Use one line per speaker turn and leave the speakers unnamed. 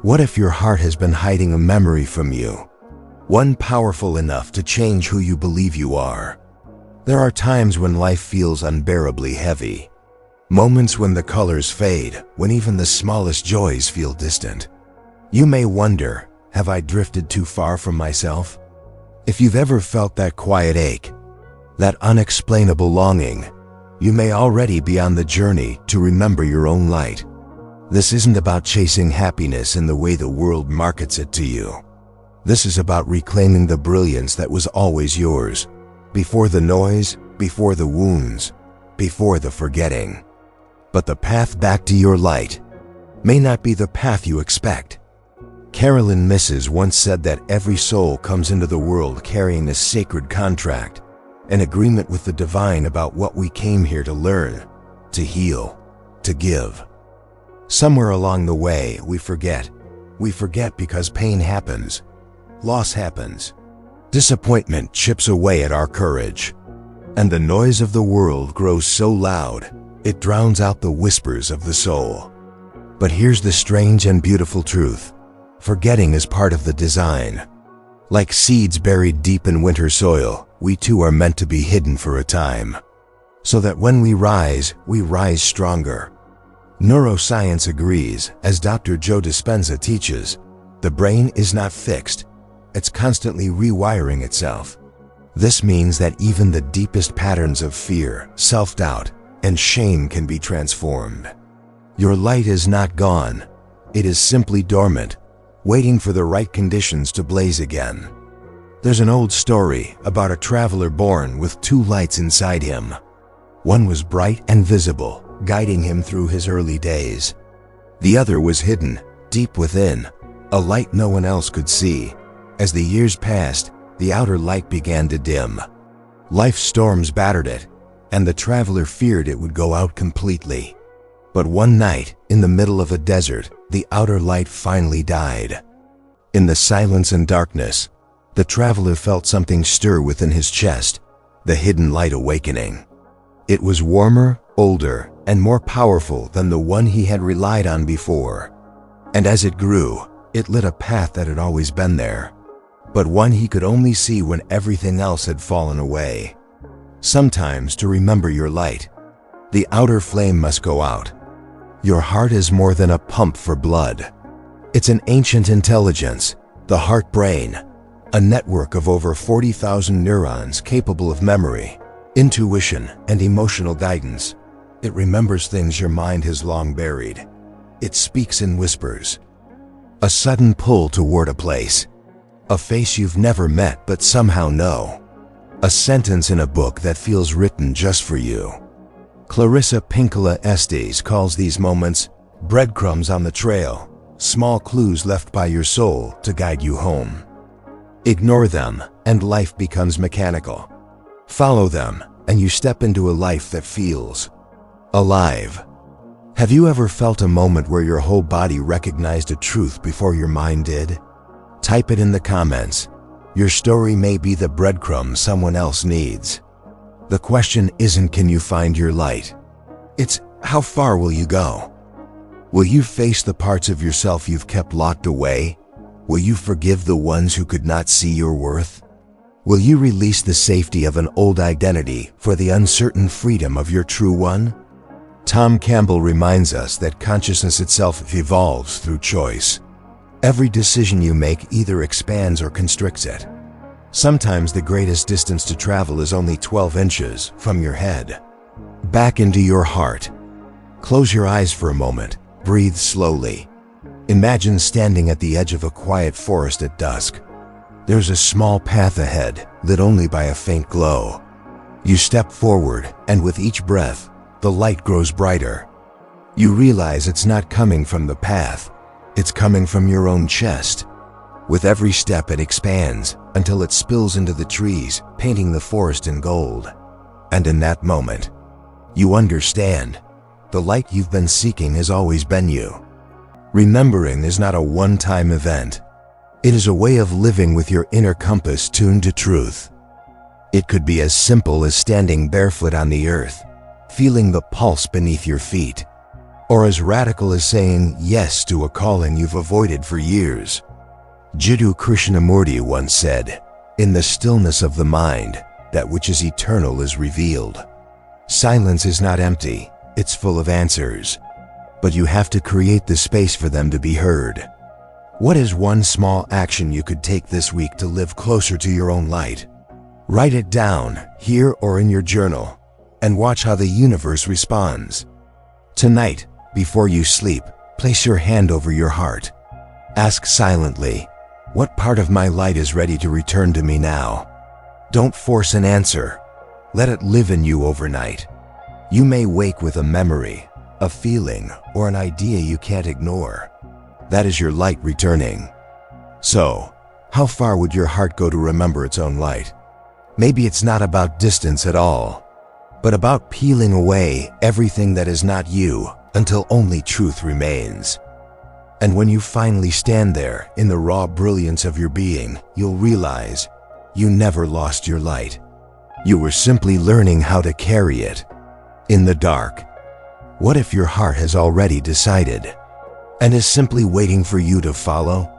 What if your heart has been hiding a memory from you? One powerful enough to change who you believe you are. There are times when life feels unbearably heavy. Moments when the colors fade, when even the smallest joys feel distant. You may wonder, have I drifted too far from myself? If you've ever felt that quiet ache, that unexplainable longing, you may already be on the journey to remember your own light. This isn't about chasing happiness in the way the world markets it to you. This is about reclaiming the brilliance that was always yours, before the noise, before the wounds, before the forgetting. But the path back to your light may not be the path you expect. Carolyn Misses once said that every soul comes into the world carrying a sacred contract, an agreement with the divine about what we came here to learn, to heal, to give. Somewhere along the way, we forget. We forget because pain happens, loss happens, disappointment chips away at our courage, and the noise of the world grows so loud, it drowns out the whispers of the soul. But here's the strange and beautiful truth. Forgetting is part of the design. Like seeds buried deep in winter soil, we too are meant to be hidden for a time, so that when we rise stronger. Neuroscience agrees, as Dr. Joe Dispenza teaches, the brain is not fixed, it's constantly rewiring itself. This means that even the deepest patterns of fear, self-doubt, and shame can be transformed. Your light is not gone, it is simply dormant, waiting for the right conditions to blaze again. There's an old story about a traveler born with two lights inside him. One was bright and visible, guiding him through his early days. The other was hidden, deep within, a light no one else could see. As the years passed, the outer light began to dim. Life's storms battered it, and the traveler feared it would go out completely. But one night, in the middle of a desert, the outer light finally died. In the silence and darkness, the traveler felt something stir within his chest, the hidden light awakening. It was warmer, older, and more powerful than the one he had relied on before. And as it grew, it lit a path that had always been there, but one he could only see when everything else had fallen away. Sometimes, to remember your light, the outer flame must go out. Your heart is more than a pump for blood. It's an ancient intelligence, the heart-brain, a network of over 40,000 neurons capable of memory, intuition, and emotional guidance. It remembers things your mind has long buried. It speaks in whispers. A sudden pull toward a place. A face you've never met but somehow know. A sentence in a book that feels written just for you. Clarissa Pinkola Estes calls these moments breadcrumbs on the trail, small clues left by your soul to guide you home. Ignore them, and life becomes mechanical. Follow them, and you step into a life that feels alive. Have you ever felt a moment where your whole body recognized a truth before your mind did? Type it in the comments. Your story may be the breadcrumb someone else needs. The question isn't can you find your light? It's how far will you go? Will you face the parts of yourself you've kept locked away? Will you forgive the ones who could not see your worth? Will you release the safety of an old identity for the uncertain freedom of your true one? Tom Campbell reminds us that consciousness itself evolves through choice. Every decision you make either expands or constricts it. Sometimes the greatest distance to travel is only 12 inches from your head. Back into your heart. Close your eyes for a moment. Breathe slowly. Imagine standing at the edge of a quiet forest at dusk. There's a small path ahead, lit only by a faint glow. You step forward, and with each breath, the light grows brighter. You realize it's not coming from the path. It's coming from your own chest. With every step it expands until it spills into the trees, painting the forest in gold. And in that moment, you understand. The light you've been seeking has always been you. Remembering is not a one-time event. It is a way of living with your inner compass tuned to truth. It could be as simple as standing barefoot on the earth, feeling the pulse beneath your feet. or as radical as saying yes to a calling you've avoided for years. Jiddu Krishnamurti once said, "In the stillness of the mind, that which is eternal is revealed." Silence is not empty, it's full of answers. But you have to create the space for them to be heard. What is one small action you could take this week to live closer to your own light? Write it down, here or in your journal, and watch how the universe responds. Tonight, before you sleep, place your hand over your heart. Ask silently, what part of my light is ready to return to me now? Don't force an answer. Let it live in you overnight. You may wake with a memory, a feeling, or an idea you can't ignore. That is your light returning. So, how far would your heart go to remember its own light? Maybe it's not about distance at all, but about peeling away everything that is not you until only truth remains. And when you finally stand there in the raw brilliance of your being, you'll realize you never lost your light. You were simply learning how to carry it in the dark. What if your heart has already decided and is simply waiting for you to follow?